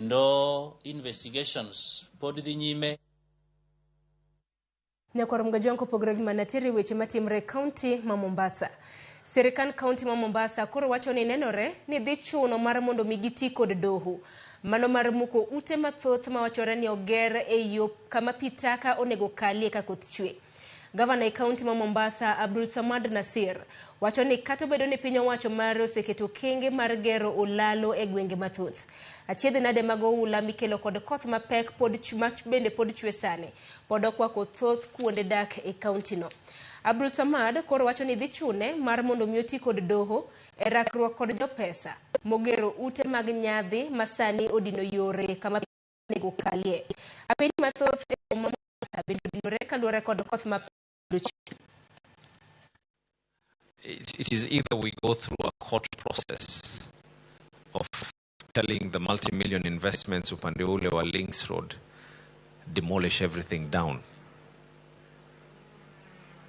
No investigations pod dhi nyime. Nyakwar mgajonko pogre gi manatiri weche matimre kaunti ma Mombasa. Sirikal kaunti ma Mombasa koro wacho ni nenore ni dhi chuno mar mondo migiti kod doho. Mano mar muko ute mathoth ma wachore ni oger e yo kama pitaka onego kalie ka koth chwe. Gavana e kaunti ma Mombasa Abdul Samad Nasir wacho ni kata bedo ni piny owacho mar oseketo kenge mar gero olalo e gwenge mathoth. Achiedh nade mag oula mikelo kod koth mapek pod chumach bende pod chwe sane. Pod okwako thoth kuonde dak e kaunti no. Abdul Samad koro wacho ni dhi chune mar mondo mioti kod doho e rakruok kod jopesa mogero ute mag nyadhi masani odino yore kama nego kalie. Apeni mathoth e Mombasa bende odinore kaluore kod koth mapek. It is either we go through a court process of telling the multi-million investments of Upande or Links Road, demolish everything down.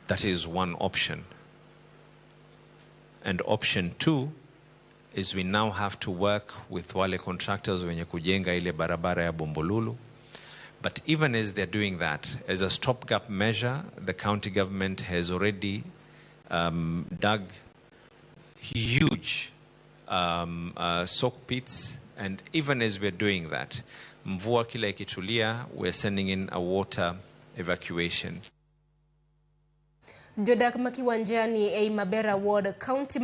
That is one option. And option two is we now have to work with wale contractors wenye kujenga ile barabara ya Bombolulu. But even as they're doing that, as a stopgap measure, the county government has already dug huge soak pits, and even as we're doing that, mvua kila ikitulia, we're sending in a water evacuation. Jodak makiwanjani e Mabera Ward, County